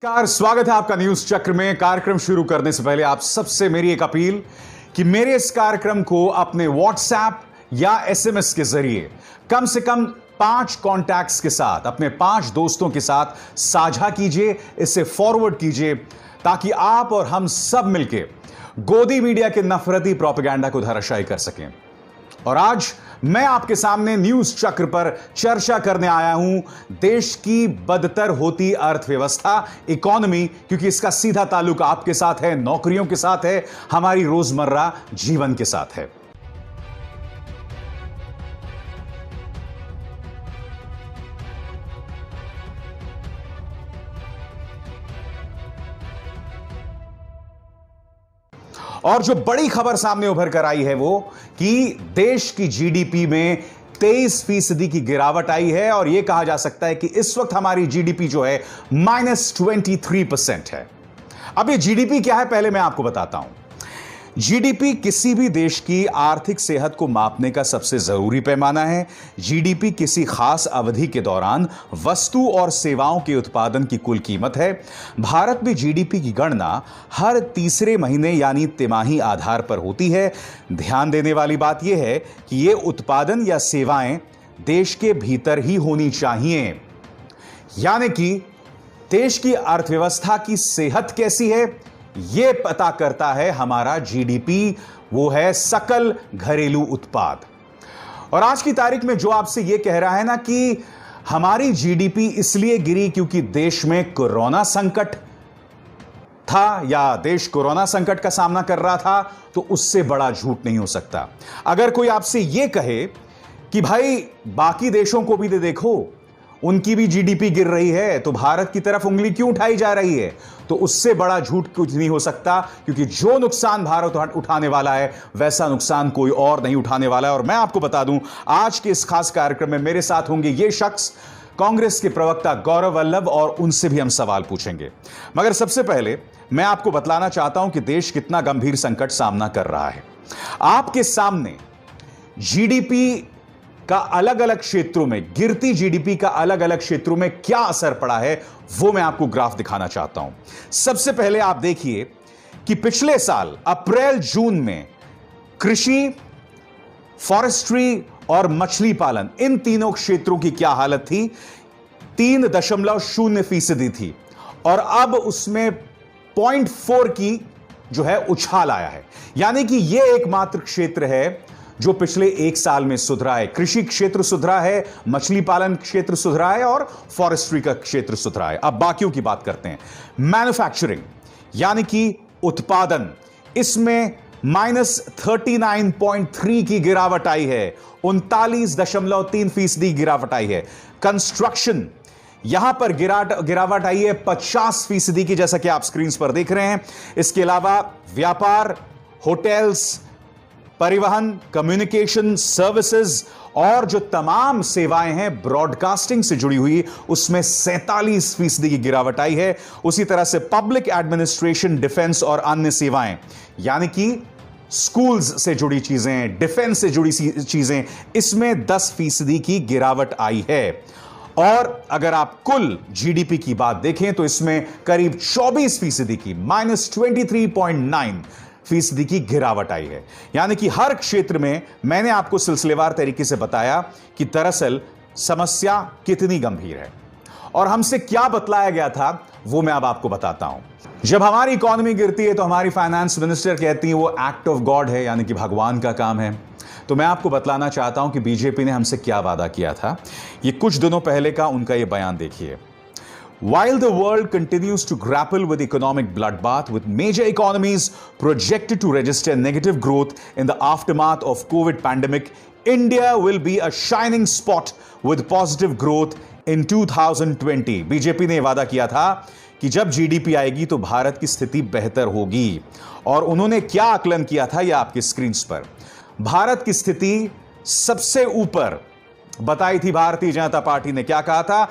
नमस्कार, स्वागत है आपका न्यूज चक्र में। कार्यक्रम शुरू करने से पहले आप सबसे मेरी एक अपील कि मेरे इस कार्यक्रम को अपने व्हाट्सएप या एसएमएस के जरिए कम से कम 5 कॉन्टैक्ट्स के साथ, अपने 5 दोस्तों के साथ साझा कीजिए, इसे फॉरवर्ड कीजिए ताकि आप और हम सब मिलकर गोदी मीडिया के नफरती प्रोपेगेंडा को धराशायी कर सकें। और आज मैं आपके सामने न्यूज चक्र पर चर्चा करने आया हूं देश की बदतर होती अर्थव्यवस्था, इकोनॉमी, क्योंकि इसका सीधा ताल्लुक आपके साथ है, नौकरियों के साथ है, हमारी रोजमर्रा जीवन के साथ है। और जो बड़ी खबर सामने उभर कर आई है वो कि देश की जीडीपी में 23% की गिरावट आई है और यह कहा जा सकता है कि इस वक्त हमारी जीडीपी जो है -23% है। अब ये जीडीपी क्या है, पहले मैं आपको बताता हूं। जीडीपी किसी भी देश की आर्थिक सेहत को मापने का सबसे जरूरी पैमाना है। जीडीपी किसी खास अवधि के दौरान वस्तु और सेवाओं के उत्पादन की कुल कीमत है। भारत में जीडीपी की गणना हर तीसरे महीने यानी तिमाही आधार पर होती है। ध्यान देने वाली बात यह है कि यह उत्पादन या सेवाएं देश के भीतर ही होनी चाहिए, यानी कि देश की अर्थव्यवस्था की सेहत कैसी है यह पता करता है हमारा जीडीपी, वो है सकल घरेलू उत्पाद। और आज की तारीख में जो आपसे यह कह रहा है ना कि हमारी जीडीपी इसलिए गिरी क्योंकि देश में कोरोना संकट था या देश कोरोना संकट का सामना कर रहा था, तो उससे बड़ा झूठ नहीं हो सकता। अगर कोई आपसे यह कहे कि भाई बाकी देशों को भी देखो, उनकी भी जीडीपी गिर रही है, तो भारत की तरफ उंगली क्यों उठाई जा रही है, तो उससे बड़ा झूठ कुछ नहीं हो सकता, क्योंकि जो नुकसान भारत उठाने वाला है वैसा नुकसान कोई और नहीं उठाने वाला है। और मैं आपको बता दूं, आज के इस खास कार्यक्रम में मेरे साथ होंगे ये शख्स, कांग्रेस के प्रवक्ता गौरव वल्लभ, और उनसे भी हम सवाल पूछेंगे। मगर सबसे पहले मैं आपको बतलाना चाहता हूं कि देश कितना गंभीर संकट सामना कर रहा है। आपके सामने जीडीपी का अलग अलग क्षेत्रों में, गिरती जीडीपी का अलग अलग क्षेत्रों में क्या असर पड़ा है वो मैं आपको ग्राफ दिखाना चाहता हूं। सबसे पहले आप देखिए कि पिछले साल अप्रैल जून में कृषि, फॉरेस्ट्री और मछली पालन, इन तीनों क्षेत्रों की क्या हालत थी। 3.0% थी और अब उसमें 0.4 की जो है उछाल आया है। यानी कि यह एकमात्र क्षेत्र है जो पिछले 1 साल में सुधरा है। कृषि क्षेत्र सुधरा है, मछली पालन क्षेत्र सुधरा है और फॉरेस्ट्री का क्षेत्र सुधरा है। अब बाकियों की बात करते हैं। मैन्युफैक्चरिंग यानी कि उत्पादन, इसमें -39.3 की गिरावट आई है, 39.3% गिरावट आई है। कंस्ट्रक्शन, यहां पर गिरावट आई है 50% की, जैसा कि आप स्क्रीन पर देख रहे हैं। इसके अलावा व्यापार, होटल्स, परिवहन, कम्युनिकेशन सर्विसेज और जो तमाम सेवाएं हैं ब्रॉडकास्टिंग से जुड़ी हुई, उसमें 47% की गिरावट आई है। उसी तरह से पब्लिक एडमिनिस्ट्रेशन, डिफेंस और अन्य सेवाएं, यानी कि स्कूल्स से जुड़ी चीजें, डिफेंस से जुड़ी चीजें, इसमें 10% की गिरावट आई है। और अगर आप कुल जीडीपी की बात देखें तो इसमें करीब 24% की, -23.9% की गिरावट आई है। यानी कि हर क्षेत्र में मैंने आपको सिलसिलेवार तरीके से बताया कि दरअसल समस्या कितनी गंभीर है और हमसे क्या बतलाया गया था वो मैं अब आपको बताता हूं। जब हमारी इकोनॉमी गिरती है तो हमारी फाइनेंस मिनिस्टर कहती है वो एक्ट ऑफ गॉड है, यानी कि भगवान का काम है। तो मैं आपको बतलाना चाहता हूं कि बीजेपी ने हमसे क्या वादा किया था। ये कुछ दिनों पहले का उनका ये बयान देखिए। While the world continues to grapple with economic bloodbath, with major economies projected to register negative growth in the aftermath of COVID pandemic, India will be a shining spot with positive growth in 2020. BJP ने वादा किया था कि जब GDP आएगी तो भारत की स्थिति बेहतर होगी। और उन्होंने क्या आकलन किया था यह आपकी स्क्रीन पर। भारत की स्थिति सबसे ऊपर बताई थी भारतीय जनता पार्टी ने। क्या कहा था?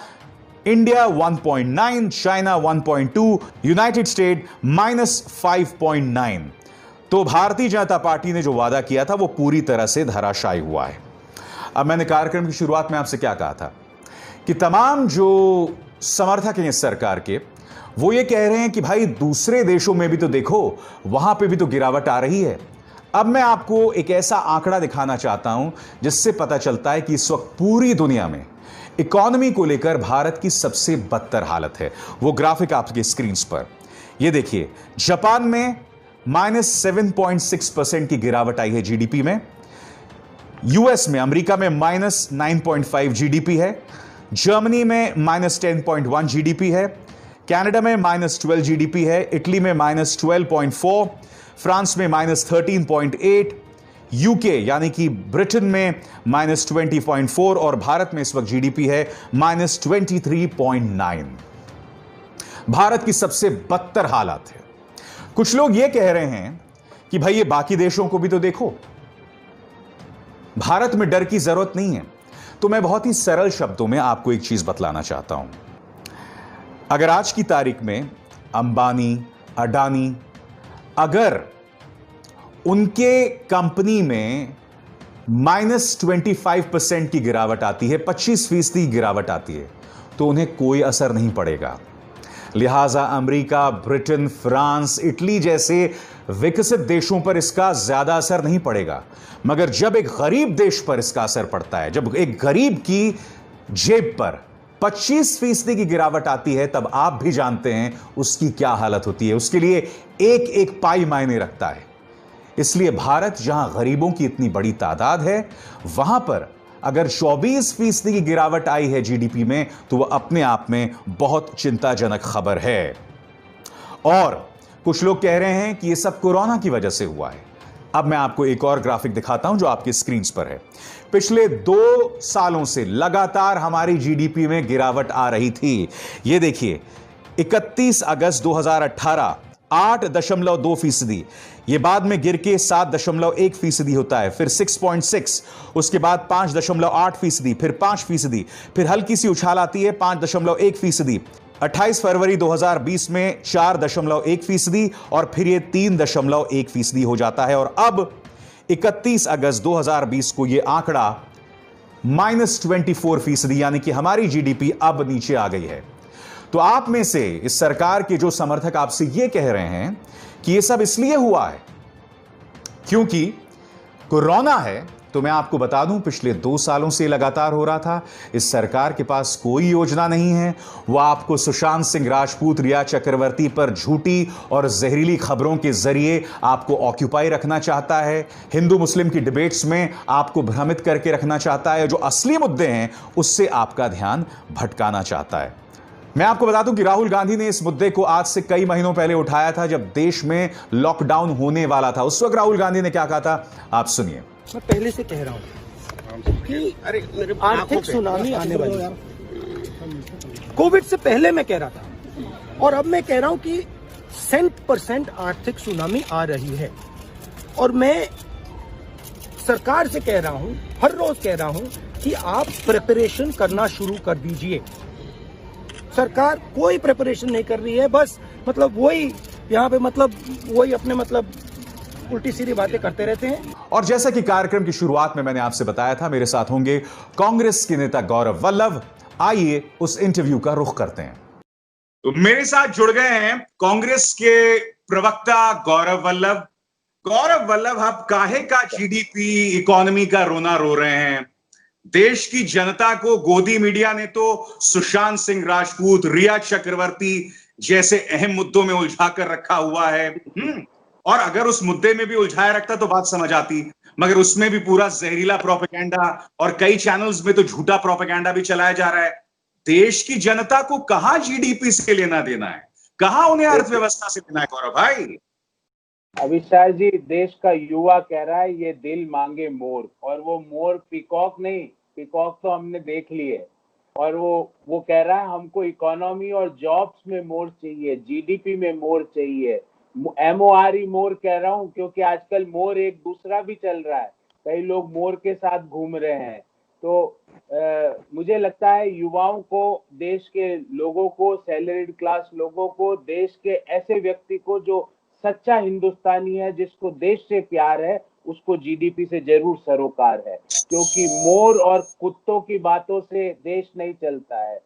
India 1.9, China 1.2, United state -5.9। तो भारतीय जनता पार्टी ने जो वादा किया था वो पूरी तरह से धराशायी हुआ है। अब मैंने कार्यक्रम की शुरुआत में आपसे क्या कहा था कि तमाम जो समर्थक हैं इस सरकार के, वो ये कह रहे हैं कि भाई दूसरे देशों में भी तो देखो, वहां पे भी तो गिरावट आ रही है। अब मैं आपको एक ऐसा आंकड़ा दिखाना चाहता हूं जिससे पता चलता है कि इस वक्त पूरी दुनिया में इकोनॉमी को लेकर भारत की सबसे बदतर हालत है। वो ग्राफिक आपके स्क्रीन पर ये देखिए। जापान में -7.6% की गिरावट आई है जीडीपी में। यूएस में, अमेरिका में -9.5 जीडीपी है। जर्मनी में -10.1 जीडीपी है। कनाडा में -12 जीडीपी है। इटली में -12.4, फ्रांस में -13.8, यूके यानी कि ब्रिटेन में -20.4 और भारत में इस वक्त जीडीपी है -23.9। भारत की सबसे बदतर हालत है। कुछ लोग यह कह रहे हैं कि भाई ये बाकी देशों को भी तो देखो, भारत में डर की जरूरत नहीं है। तो मैं बहुत ही सरल शब्दों में आपको एक चीज बतलाना चाहता हूं। अगर आज की तारीख में अंबानी, अडानी, अगर उनके कंपनी में -25% की गिरावट आती है, 25% की गिरावट आती है, तो उन्हें कोई असर नहीं पड़ेगा। लिहाजा अमेरिका, ब्रिटेन, फ्रांस, इटली जैसे विकसित देशों पर इसका ज्यादा असर नहीं पड़ेगा। मगर जब एक गरीब देश पर इसका असर पड़ता है, जब एक गरीब की जेब पर 25% की गिरावट आती है, तब आप भी जानते हैं उसकी क्या हालत होती है। उसके लिए एक एक पाई मायने रखता है। इसलिए भारत, जहां गरीबों की इतनी बड़ी तादाद है, वहां पर अगर 24% की गिरावट आई है जीडीपी में, तो वह अपने आप में बहुत चिंताजनक खबर है। और कुछ लोग कह रहे हैं कि यह सब कोरोना की वजह से हुआ है। अब मैं आपको एक और ग्राफिक दिखाता हूं जो आपकी स्क्रीन पर है। पिछले 2 सालों से लगातार हमारी जीडीपी में गिरावट आ रही थी। यह देखिए, 31 अगस्त 2018 8.2%, यह बाद में गिर के 7.1% होता है, फिर 6.6, उसके बाद 5.8%, फिर 5%, फिर हल्की सी उछाल आती है 5.1%। 28 फरवरी 2020 में 4.1% और फिर यह 3.1% हो जाता है। और अब 31 अगस्त 2020 को यह आंकड़ा -24%, यानी कि हमारी जीडीपी अब नीचे आ गई है। तो आप में से इस सरकार के जो समर्थक आपसे यह कह रहे हैं कि यह सब इसलिए हुआ है क्योंकि कोरोना है, तो मैं आपको बता दूं पिछले 2 सालों से लगातार हो रहा था। इस सरकार के पास कोई योजना नहीं है। वह आपको सुशांत सिंह राजपूत, रिया चक्रवर्ती पर झूठी और जहरीली खबरों के जरिए आपको ऑक्यूपाई रखना चाहता है। हिंदू मुस्लिम की डिबेट्स में आपको भ्रमित करके रखना चाहता है। जो असली मुद्दे हैं उससे आपका ध्यान भटकाना चाहता है। मैं आपको बता दूं कि राहुल गांधी ने इस मुद्दे को आज से कई महीनों पहले उठाया था, जब देश में लॉकडाउन होने वाला था। उस वक्त राहुल गांधी ने क्या कहा था, आप सुनिए। मैं पहले से कह रहा हूं कि आर्थिक सुनामी आने वाली है। कोविड से पहले मैं कह रहा था और अब मैं कह रहा हूं कि 100% आर्थिक सुनामी आ रही है। और मैं सरकार से कह रहा हूं, हर रोज कह रहा हूं कि आप प्रिपरेशन करना शुरू कर दीजिए। सरकार कोई प्रिपरेशन नहीं कर रही है, बस मतलब वही यहाँ पे मतलब वही अपने मतलब उल्टी सीधी बातें करते रहते हैं। और जैसा कि कार्यक्रम की शुरुआत में मैंने आपसे बताया था, मेरे साथ होंगे कांग्रेस के नेता गौरव वल्लभ। आइए उस इंटरव्यू का रुख करते हैं। तो मेरे साथ जुड़ गए हैं कांग्रेस के प्रवक्ता गौरव वल्लभ। गौरव वल्लभ, आप काहे का जीडीपी इकोनॉमी का रोना रो रहे हैं? देश की जनता को गोदी मीडिया ने तो सुशांत सिंह राजपूत, रिया चक्रवर्ती जैसे अहम मुद्दों में उलझा कर रखा हुआ है। और अगर उस मुद्दे में भी उलझाया रखता तो बात समझ आती, मगर उसमें भी पूरा जहरीला प्रोपेगेंडा और कई चैनल्स में तो झूठा प्रोपेगेंडा भी चलाया जा रहा है। देश की जनता को कहां जीडीपी से लेना देना है, कहां उन्हें अर्थव्यवस्था से लेना है गौरव भाई? अविशाल जी, देश का युवा कह रहा है ये दिल मांगे मोर, और वो मोर पीकॉक नहीं, पीकॉक तो हमने देख लिए। और वो कह रहा है हमको इकोनॉमी और जॉब्स में मोर चाहिए, जीडीपी में मोर चाहिए। MORE मोर कह रहा हूं क्योंकि आजकल मोर एक दूसरा भी चल रहा है, कई लोग मोर के साथ घूम रहे हैं। तो मुझे लगता है युवाओं को, देश के लोगों को, सैलरीड क्लास लोगों को, देश के ऐसे व्यक्ति को जो सच्चा हिंदुस्तानी है, जिसको देश से प्यार है, उसको जीडीपी से जरूर सरोकार है। क्योंकि मोर और कुत्तों की बातों से देश नहीं चलता है।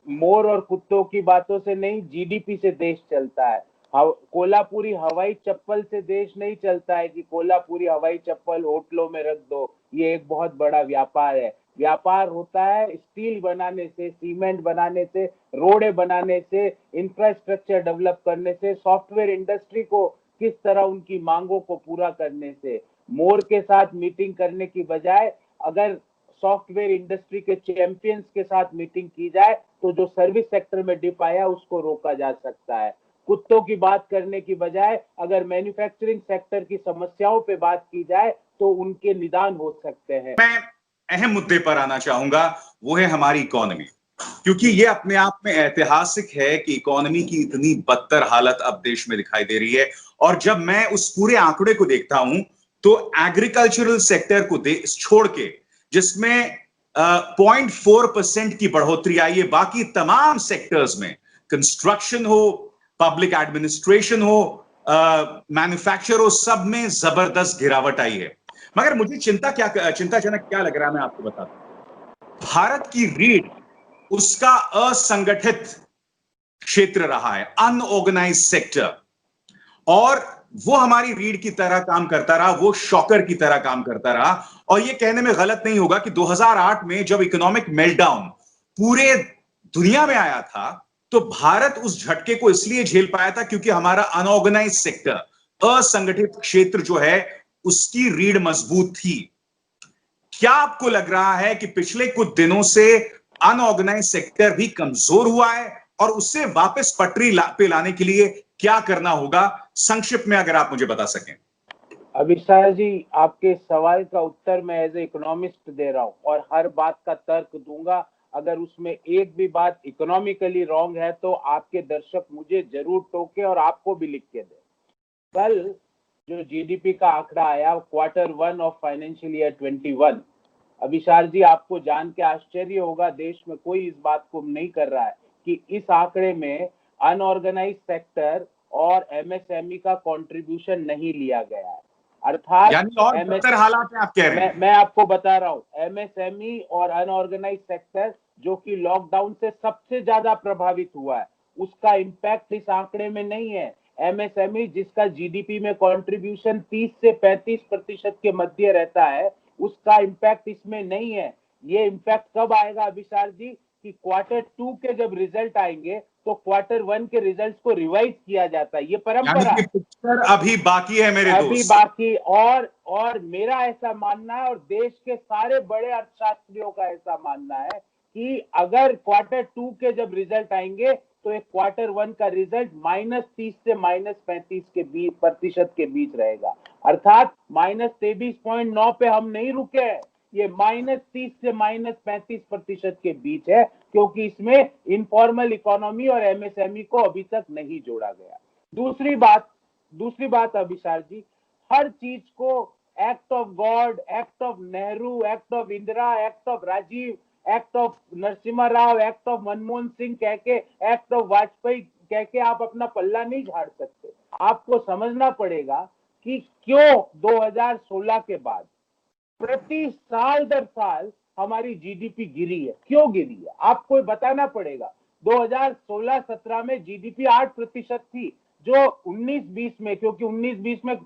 मोर और कुत्तों की बातों से नहीं, जीडीपी से देश चलता है। कोल्हापुरी हवाई चप्पल से देश नहीं चलता है कि कोल्हापुरी हवाई चप्पल होटलों में रख दो, ये एक बहुत बड़ा व्यापार है। व्यापार होता है स्टील बनाने से, सीमेंट बनाने से, रोडे बनाने से, इंफ्रास्ट्रक्चर डेवलप करने से, सॉफ्टवेयर इंडस्ट्री को किस तरह उनकी मांगों को पूरा करने से। मोर के साथ मीटिंग करने की बजाय अगर सॉफ्टवेयर इंडस्ट्री के चैंपियंस के साथ मीटिंग की जाए तो जो सर्विस सेक्टर में डिप आया उसको रोका जा सकता है। कुत्तों की बात करने की बजाय अगर मैन्युफैक्चरिंग सेक्टर की समस्याओं पे बात की जाए तो उनके निदान हो सकते हैं। मैं अहम मुद्दे पर आना चाहूंगा, वो है हमारी इकोनॉमी, क्योंकि ये अपने आप में ऐतिहासिक है कि इकोनॉमी की इतनी बदतर हालत अब देश में दिखाई दे रही है। और जब मैं उस पूरे आंकड़े को देखता हूं तो एग्रीकल्चरल सेक्टर को छोड़ के, जिसमें 0.4% की बढ़ोतरी आई है, बाकी तमाम सेक्टर्स में, कंस्ट्रक्शन हो, पब्लिक एडमिनिस्ट्रेशन हो, मैन्युफैक्चर हो, सब में जबरदस्त गिरावट आई है। मगर मुझे चिंताजनक क्या लग रहा है, मैं आपको बताता हूं। भारत की रीढ़ उसका असंगठित क्षेत्र रहा है, अनऑर्गेनाइज्ड सेक्टर, और वो हमारी रीढ़ की तरह काम करता रहा, वो शॉकर की तरह काम करता रहा। और ये कहने में गलत नहीं होगा कि 2008 में जब इकोनॉमिक मेल्टडाउन पूरे दुनिया में आया था तो भारत उस झटके को इसलिए झेल पाया था क्योंकि हमारा अनऑर्गेनाइज्ड सेक्टर, असंगठित क्षेत्र जो है, उसकी रीढ़ मजबूत थी। क्या आपको लग रहा है कि पिछले कुछ दिनों से अनऑर्गेनाइज्ड सेक्टर भी कमजोर हुआ है और उससे वापस पटरी पे लाने के लिए क्या करना होगा? संक्षिप्त में अगर आप मुझे बता सकें। अभिषेक जी, आपके सवाल का उत्तर मैं एज ए इकोनॉमिस्ट दे रहा हूं और हर बात का तर्क दूंगा। अगर उसमें एक भी बात इकोनॉमिकली रॉन्ग है तो आपके दर्शक मुझे जरूर टोके और आपको भी लिख के दे। कल जो जीडीपी का आंकड़ा आया Q1 of financial year 21, Abhishek ji आपको जान के आश्चर्य होगा, देश में कोई इस बात को नहीं कर रहा है कि इस आंकड़े में अनऑर्गेनाइज्ड सेक्टर और एमएसएमई का कंट्रीब्यूशन नहीं लिया गया है। अर्थात हालात में आप कह रहे हैं। मैं आपको बता रहा हूं, एमएसएमई और अनऑर्गेनाइज्ड सेक्टर जो कि लॉकडाउन से सबसे ज्यादा प्रभावित हुआ है, उसका इंपैक्ट इस आंकड़े में नहीं है। एमएसएमई जिसका जीडीपी में कंट्रीब्यूशन 30 से 35% के मध्य रहता है, उसका इंपैक्ट इसमें नहीं है। ये इंपैक्ट कब आएगा अभिषेक जी कि Q2 के जब रिजल्ट आएंगे तो Q1 के रिजल्ट को रिवाइज किया जाता है। ये परंपरा पिक्चर अभी बाकी है मेरे दोस्त, अभी बाकी। और मेरा ऐसा मानना है और देश के सारे बड़े अर्थशास्त्रियों का ऐसा मानना है कि अगर Q2 के जब रिजल्ट आएंगे तो एक Q1 का रिजल्ट -30 से -35% के बीच रहेगा। अर्थात -23.9 पे हम नहीं रुके हैं, ये -30 से -35% के बीच है, क्योंकि इसमें इनफॉर्मल इकोनॉमी और एमएसएमई को अभी तक नहीं जोड़ा गया। दूसरी बात अभिषेक जी, हर चीज को act of God, act of Nehru, act of Indira, act of Rajiv, act of Narasimha Rao, act of Manmohan Singh कह के, एक्ट ऑफ वाजपेयी कह के आप अपना पल्ला नहीं झाड़ सकते। आपको समझना पड़ेगा कि क्यों 2016 के बाद प्रति साल दर साल हमारी जीडीपी गिरी है, क्यों गिरी है आपको बताना पड़ेगा। 2016-17 में जीडीपी 8% थी, जो 19-20 में, क्योंकि 19-20 में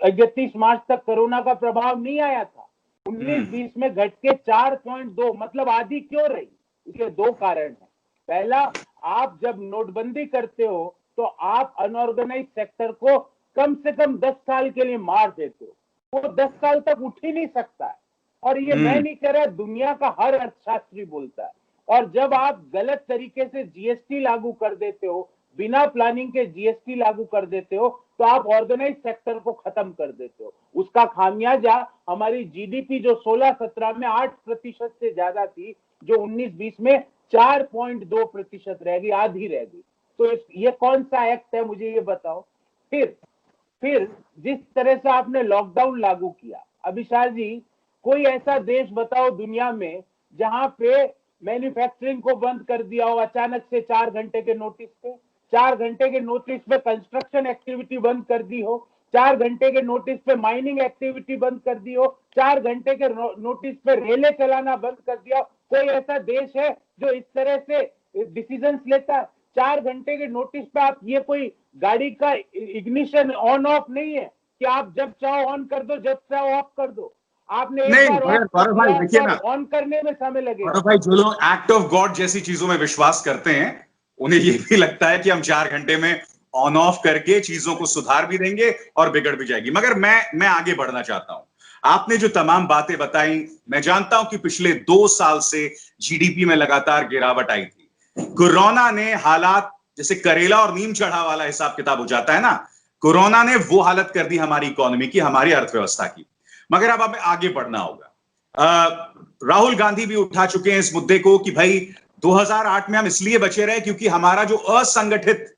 31 मार्च तक कोरोना का प्रभाव नहीं आया था, 19-20 में घट के 4.2, मतलब आधी क्यों रही? इसके दो कारण हैं। पहला, आप जब नोटबंदी करते हो तो आप अनऑर्गेनाइज्ड सेक्टर को कम से कम 10 साल के लिए मार देते हो, वो 10 साल तक उठ ही नहीं सकता है। और ये मैं नहीं कह रहा, दुनिया का हर अर्थशास्त्री बोलता है। और जब आप गलत तरीके से जीएसटी लागू कर देते हो, बिना प्लानिंग के जीएसटी लागू कर देते हो, तो आप ऑर्गेनाइज सेक्टर को खत्म कर देते हो। उसका खामियाजा हमारी जीडीपी जो 16-17 में 8% से ज्यादा थी, जो 19-20 में 4.2% रह गई, आधी रह गई। तो ये कौन सा एक्ट है, मुझे ये बताओ। फिर जिस तरह से आपने लॉकडाउन लागू किया, अभिषेक जी कोई ऐसा देश बताओ दुनिया में जहां पे मैन्युफैक्चरिंग को बंद कर दिया हो अचानक से 4 घंटे के नोटिस पे, 4 घंटे के नोटिस पे कंस्ट्रक्शन एक्टिविटी बंद कर दी हो, 4 घंटे के नोटिस पे माइनिंग एक्टिविटी बंद कर दी हो, 4 घंटे के नोटिस पे रेलें चलाना बंद कर दिया हो। कोई ऐसा देश है जो इस तरह से डिसीजंस लेता है? 4 घंटे के नोटिस पे आप, ये कोई गाड़ी का इग्निशन ऑन ऑफ नहीं है कि आप जब चाहो ऑन कर दो, जब चाहो ऑफ कर दो। आपने एक बार ऑफ गौरव भाई देखिए ना, ऑन करने में समय लगेगा। गौरव भाई, जो लोग एक्ट ऑफ गॉड जैसी चीजों में विश्वास करते हैं, उन्हें ये भी लगता है कि हम 4 घंटे में ऑन ऑफ करके चीजों को सुधार भी देंगे और बिगड़ भी जाएगी। मगर मैं आगे बढ़ना चाहता हूं। आपने जो तमाम बातें बताई, मैं जानता हूं कि पिछले 2 साल से जीडीपी में लगातार गिरावट आई थी। कोरोना ने हालात, जैसे करेला और नीम चढ़ा वाला हिसाब किताब हो जाता है ना, कोरोना ने वो हालत कर दी हमारी इकोनॉमी की, हमारी अर्थव्यवस्था की। मगर अब हमें आगे बढ़ना होगा। राहुल गांधी भी उठा चुके हैं इस मुद्दे को कि भाई 2008 में हम इसलिए बचे रहे क्योंकि हमारा जो असंगठित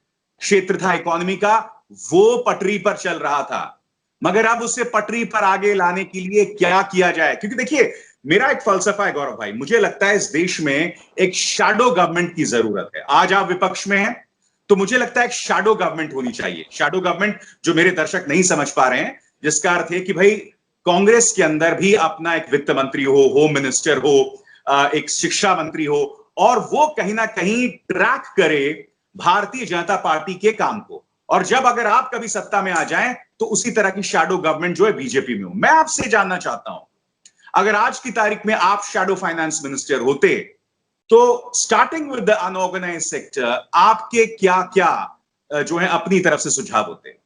क्षेत्र था इकोनॉमी का, वो पटरी पर चल रहा था। मगर अब उसे पटरी पर आगे लाने के लिए क्या किया जाए? क्योंकि देखिए, मेरा एक फलसफा है गौरव भाई, मुझे लगता है इस देश में एक शैडो गवर्नमेंट की जरूरत है। आज आप विपक्ष में हैं, तो मुझे लगता है एक शैडो गवर्नमेंट होनी चाहिए। शैडो गवर्नमेंट, जो मेरे दर्शक नहीं समझ पा रहे हैं, जिसका अर्थ है कि भाई कांग्रेस के अंदर भी अपना एक वित्त मंत्री हो, होम मिनिस्टर हो, एक शिक्षा मंत्री हो, और वो कहीं ना कहीं ट्रैक करे भारतीय जनता पार्टी के काम को। और जब अगर आप कभी सत्ता में आ जाएं तो उसी तरह की शैडो गवर्नमेंट जो है बीजेपी में हो। मैं आपसे जानना चाहता हूं, अगर आज की तारीख में आप शैडो फाइनेंस मिनिस्टर होते, तो starting with the unorganised sector, आपके क्या क्या जो है अपनी तरफ से सुझाव होते?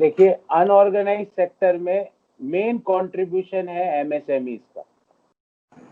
देखिए, अनऑर्गेनाइज्ड सेक्टर में मेन कंट्रीब्यूशन है एमएसएमईज का,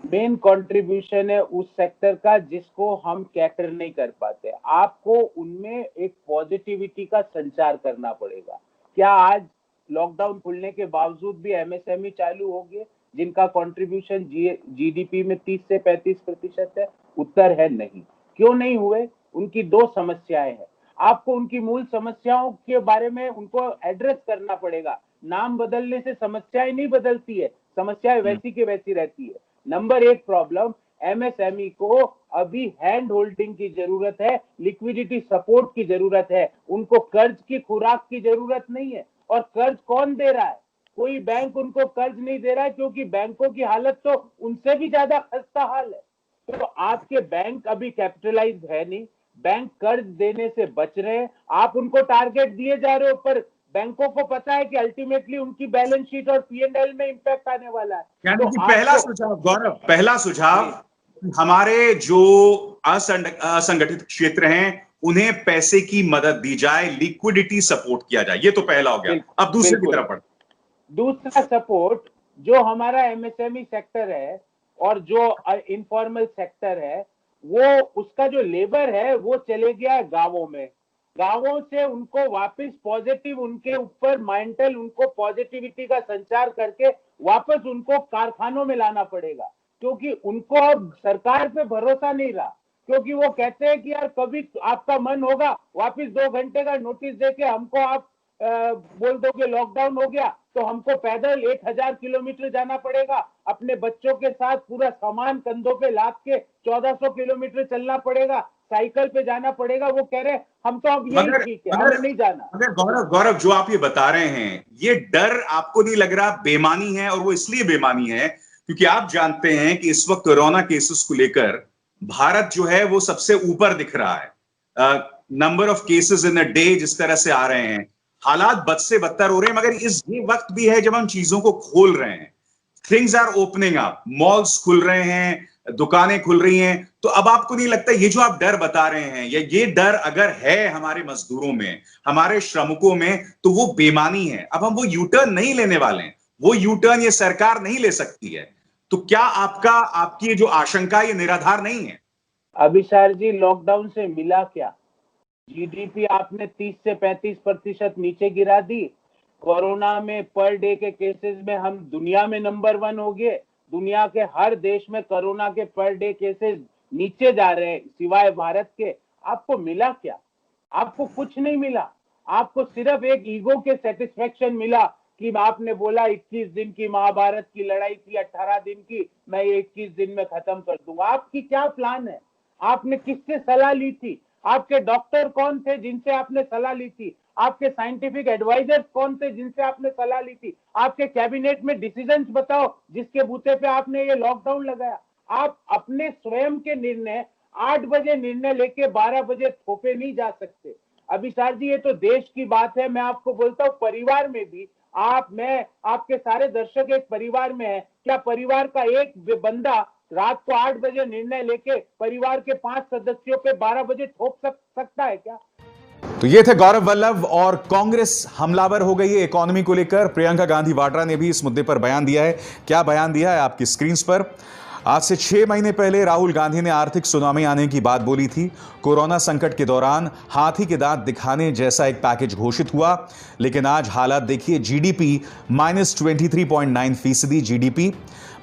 मेन कंट्रीब्यूशन है उस सेक्टर का जिसको हम कैटर नहीं कर पाते। आपको उनमें एक पॉजिटिविटी का संचार करना पड़ेगा। क्या आज लॉकडाउन खुलने के बावजूद भी एमएसएमई चालू हो गए जिनका कंट्रीब्यूशन जीडीपी में 30 से 35% है? उत्तर है नहीं। क्यों नहीं हुए? उनकी 2 समस्याएं हैं। आपको उनकी मूल समस्याओं के बारे में उनको एड्रेस करना पड़ेगा। नाम बदलने से समस्याएं नहीं बदलती है, समस्याएं वैसी की वैसी रहती है। नंबर 1 प्रॉब्लम, एमएसएमई को अभी हैंड होल्डिंग की जरूरत है, लिक्विडिटी सपोर्ट की जरूरत है। उनको कर्ज की खुराक की जरूरत नहीं है। और कर्ज कौन दे रहा है? कोई बैंक उनको कर्ज नहीं दे रहा है, क्योंकि बैंकों की हालत तो उनसे भी ज्यादा खस्ता हाल है। तो आपके बैंक अभी कैपिटलाइज्ड है नहीं, बैंक कर्ज देने से बच रहे हैं। आप उनको टारगेट दिए जा रहे हो, पर बैंकों को पता है कि अल्टीमेटली उनकी बैलेंस शीट और पीएनएल में इंपैक्ट आने वाला है। यानी कि पहला सुझाव गौरव, पहला सुझाव, हमारे जो असंगठित क्षेत्र हैं उन्हें पैसे की मदद दी जाए, लिक्विडिटी सपोर्ट किया जाए। ये तो पहला हो गया। अब दूसरे की तरफ बढ़ते। दूसरा सपोर्ट, जो हमारा एमएसएमई सेक्टर है और जो इनफॉर्मल सेक्टर है, वो उसका जो लेबर है वो चले गया गांवों में। गांवों से उनको वापस पॉजिटिव, उनके ऊपर माइंडल, उनको पॉजिटिविटी का संचार करके वापस उनको कारखानों में लाना पड़ेगा। क्योंकि उनको अब सरकार पे भरोसा नहीं रहा, क्योंकि वो कहते हैं कि यार कभी आपका मन होगा वापस 2 घंटे का नोटिस देके हमको आप बोल दो कि लॉकडाउन हो गया, तो हमको पैदल 1000 किलोमीटर जाना पड़ेगा, अपने बच्चों के साथ पूरा सामान कंधों पे लाद के 1400 किलोमीटर चलना पड़ेगा, साइकिल पे जाना पड़ेगा। वो कह रहे हम तो अब यही ठीक है, हमें नहीं जाना। मगर गौरव, जो आप ये बता रहे हैं, ये डर आपको नहीं लग रहा बेमानी है? और वो इसलिए बेमानी है क्योंकि आप जानते हैं कि इस वक्त कोरोना केसेस को लेकर भारत जो है वो सबसे ऊपर दिख रहा है। Number of cases in a day जिस तरह से आ रहे हैं, हालात बद से बदतर हो रहे हैं। मगर इस ये वक्त भी है जब हम चीजों को खोल रहे हैं। Things are opening up, malls खुल रहे हैं, दुकानें खुल रही हैं। तो अब आपको नहीं लगता ये जो आप डर बता रहे हैं, या ये डर अगर है हमारे मजदूरों में, हमारे श्रमिकों में, तो वो बेमानी है? अब हम वो यू टर्न नहीं लेने वाले हैं, वो यू टर्न ये सरकार नहीं ले सकती है। तो क्या आपकी ये जो आशंका ये निराधार नहीं है? अभिसार जी, लॉकडाउन से मिला क्या? जीडीपी आपने 30 से 35% नीचे गिरा दी। कोरोना में पर डे के केसेस में हम दुनिया में नंबर 1 हो गए। दुनिया के हर देश में कोरोना के पर डे केसेस नीचे जा रहे हैं सिवाय भारत के। आपको मिला क्या? आपको कुछ नहीं मिला। आपको सिर्फ एक ईगो के सेटिस्फेक्शन मिला कि आपने बोला 21 दिन की महाभारत की लड़ाई थी, 18 दिन की, मैं 21 दिन में खत्म कर दूंगा। आपकी क्या प्लान है? आपने किससे सलाह ली थी? आपके डॉक्टर कौन थे जिनसे आपने सलाह ली थी? आपके साइंटिफिक एडवाइजर्स कौन थे जिनसे आपने सलाह ली थी? आपके कैबिनेट में डिसीजंस बताओ जिसके बूते पे आपने ये लॉकडाउन लगाया। आप अपने स्वयं के निर्णय 8 बजे निर्णय लेके 12 बजे थोपे नहीं जा सकते। अभिसार जी, ये तो देश की बात है। मैं आपको बोलता हूँ, परिवार में भी मैं आपके सारे दर्शक एक परिवार में है। क्या परिवार का एक बंदा रात को 8 बजे निर्णय लेके परिवार के 5 सदस्यों पे 12 बजे थोप सकता है क्या? तो ये थे गौरव वल्लभ। और कांग्रेस हमलावर हो गई है इकोनॉमी को लेकर। प्रियंका गांधी वाड्रा ने भी इस मुद्दे पर बयान दिया है। क्या बयान दिया है आपकी स्क्रीन पर। आज से 6 महीने पहले राहुल गांधी ने आर्थिक सुनामी आने की बात बोली थी। कोरोना संकट के दौरान हाथी के दांत दिखाने जैसा एक पैकेज घोषित हुआ, लेकिन आज हालात देखिए। GDP -23.9% GDP.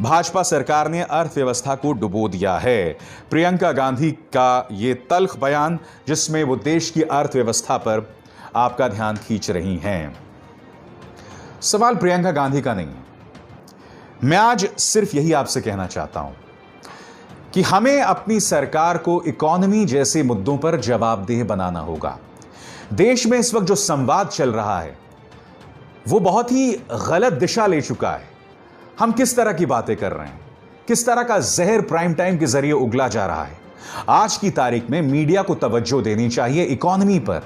भाजपा सरकार ने अर्थव्यवस्था को डुबो दिया है। प्रियंका गांधी का यह तल्ख बयान, जिसमें वो देश की अर्थव्यवस्था पर आपका ध्यान खींच रही हैं। सवाल प्रियंका गांधी का नहीं, मैं आज सिर्फ यही आपसे कहना चाहता हूं कि हमें अपनी सरकार को इकोनॉमी जैसे मुद्दों पर जवाबदेह बनाना होगा। देश में इस वक्त जो संवाद चल रहा है वो बहुत ही गलत दिशा ले चुका है। हम किस तरह की बातें कर रहे हैं, किस तरह का जहर प्राइम टाइम के जरिए उगला जा रहा है। आज की तारीख में मीडिया को तवज्जो देनी चाहिए इकोनॉमी पर।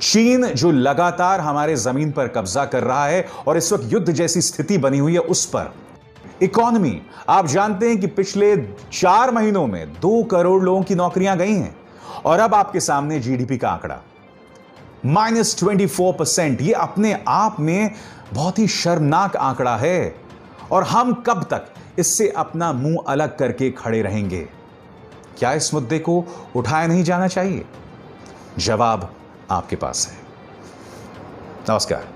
चीन जो लगातार हमारे जमीन पर कब्जा कर रहा है और इस वक्त युद्ध जैसी स्थिति बनी हुई है, उस पर इकोनॉमी। आप जानते हैं कि पिछले 4 महीनों में 2 करोड़ लोगों की नौकरियां गई हैं। और अब आपके सामने जीडीपी का आंकड़ा -24%। यह अपने आप में बहुत ही शर्मनाक आंकड़ा है। और हम कब तक इससे अपना मुंह अलग करके खड़े रहेंगे? क्या इस मुद्दे को उठाया नहीं जाना चाहिए? जवाब आपके पास है। नमस्कार।